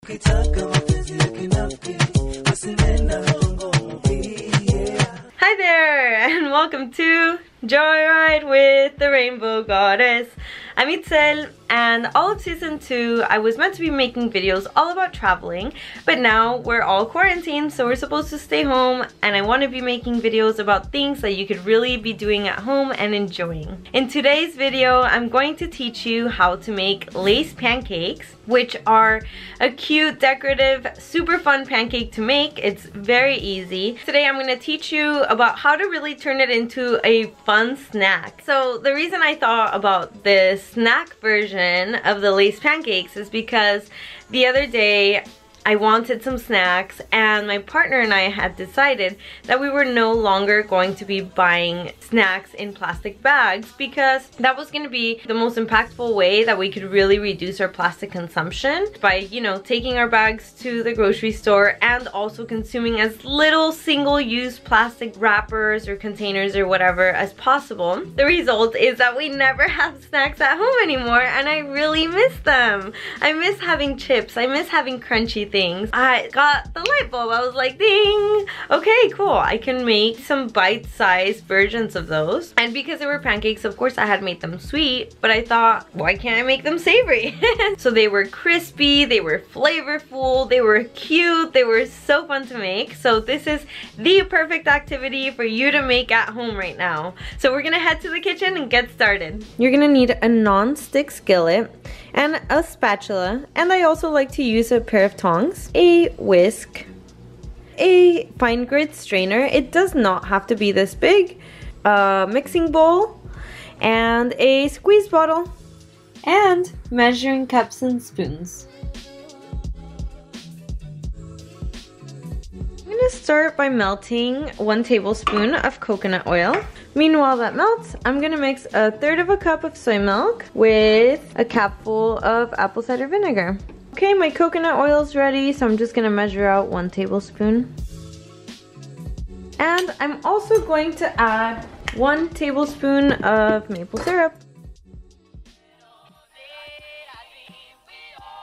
Hi there, and welcome to Joyride with the Rainbow Goddess. I'm Itzel, and all of season 2 I was meant to be making videos all about traveling, but now we're all quarantined, so we're supposed to stay home, and I want to be making videos about things that you could really be doing at home and enjoying. In today's video, I'm going to teach you how to make lace pancakes, which are a cute, decorative, super fun pancake to make. It's very easy. Today I'm going to teach you about how to really turn it into a fun snack. So the reason I thought about this snack version of the lace pancakes is because the other day I wanted some snacks, and my partner and I had decided that we were no longer going to be buying snacks in plastic bags, because that was going to be the most impactful way that we could really reduce our plastic consumption by, you know, taking our bags to the grocery store and also consuming as little single-use plastic wrappers or containers or whatever as possible. The result is that we never have snacks at home anymore, and I really miss them. I miss having chips. I miss having crunchy things. I got the light bulb. I was like, ding! Okay, cool. I can make some bite-sized versions of those. And because they were pancakes, of course I had made them sweet, but I thought, why can't I make them savory? So they were crispy, they were flavorful, they were cute, they were so fun to make. So this is the perfect activity for you to make at home right now. So we're gonna head to the kitchen and get started. You're gonna need a non-stick skillet and a spatula, and I also like to use a pair of tongs, a whisk, a fine grit strainer, it does not have to be this big, a mixing bowl, and a squeeze bottle, and measuring cups and spoons. I'm gonna start by melting 1 tablespoon of coconut oil. Meanwhile that melts, I'm gonna mix 1/3 cup of soy milk with a capful of apple cider vinegar. Okay, my coconut oil is ready, so I'm just gonna measure out 1 tablespoon. And I'm also going to add 1 tablespoon of maple syrup.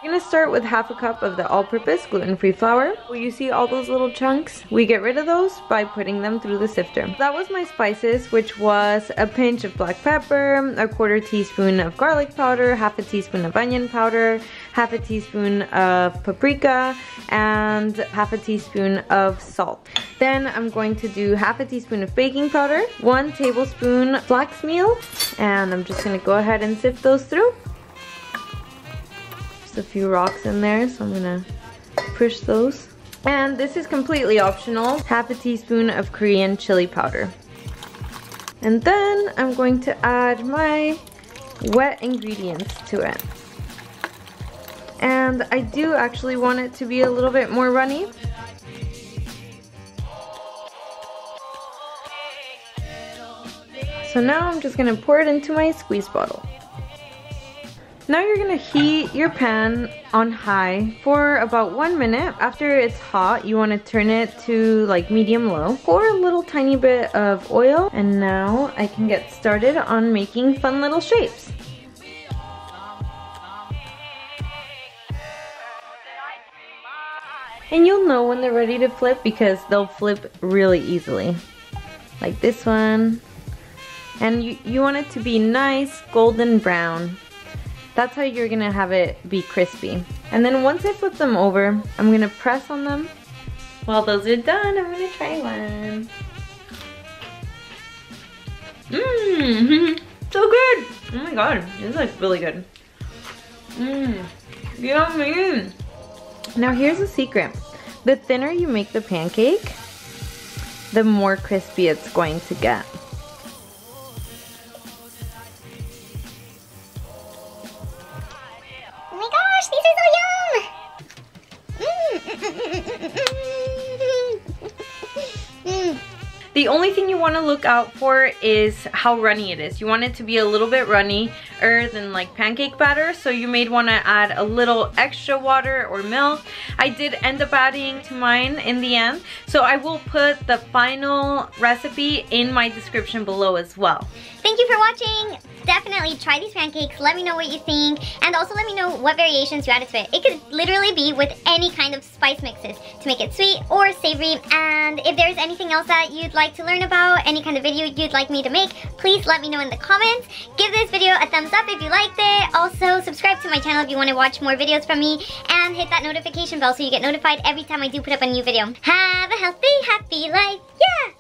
I'm gonna start with 1/2 cup of the all-purpose gluten-free flour. Well, you see all those little chunks? We get rid of those by putting them through the sifter. That was my spices, which was a pinch of black pepper, 1/4 teaspoon of garlic powder, 1/2 teaspoon of onion powder, 1/2 teaspoon of paprika, and 1/2 teaspoon of salt. Then I'm going to do 1/2 teaspoon of baking powder, 1 tablespoon flax meal, and I'm just gonna go ahead and sift those through. A few rocks in there, so I'm gonna push those. And this is completely optional, 1/2 teaspoon of Korean chili powder. And then I'm going to add my wet ingredients to it. And I do actually want it to be a little bit more runny. So now I'm just gonna pour it into my squeeze bottle. Now you're gonna heat your pan on high for about 1 minute. After it's hot, you wanna turn it to like medium-low. Pour a little tiny bit of oil, and now I can get started on making fun little shapes. And you'll know when they're ready to flip because they'll flip really easily. Like this one. And you want it to be nice golden brown. That's how you're gonna have it be crispy. And then once I flip them over, I'm gonna press on them. While those are done, I'm gonna try one. Mmm, so good. Oh my god, this is like really good. Mmm, yummy. Now here's a secret. The thinner you make the pancake, the more crispy it's going to get. The only thing you want to look out for is how runny it is. You want it to be a little bit runnier than like pancake batter, so you may want to add a little extra water or milk. I did end up adding to mine in the end, so I will put the final recipe in my description below as well. Thank you for watching. Definitely try these pancakes. Let me know what you think, and also let me know what variations you added to it. It could literally be with any kind of spice mixes to make it sweet or savory. And if there's anything else that you'd like to learn about, any kind of video you'd like me to make, please let me know in the comments. Give this video a thumbs up if you liked it. Also, subscribe to my channel if you want to watch more videos from me, and hit that notification bell so you get notified every time I do put up a new video. Have a healthy, happy life. Yeah!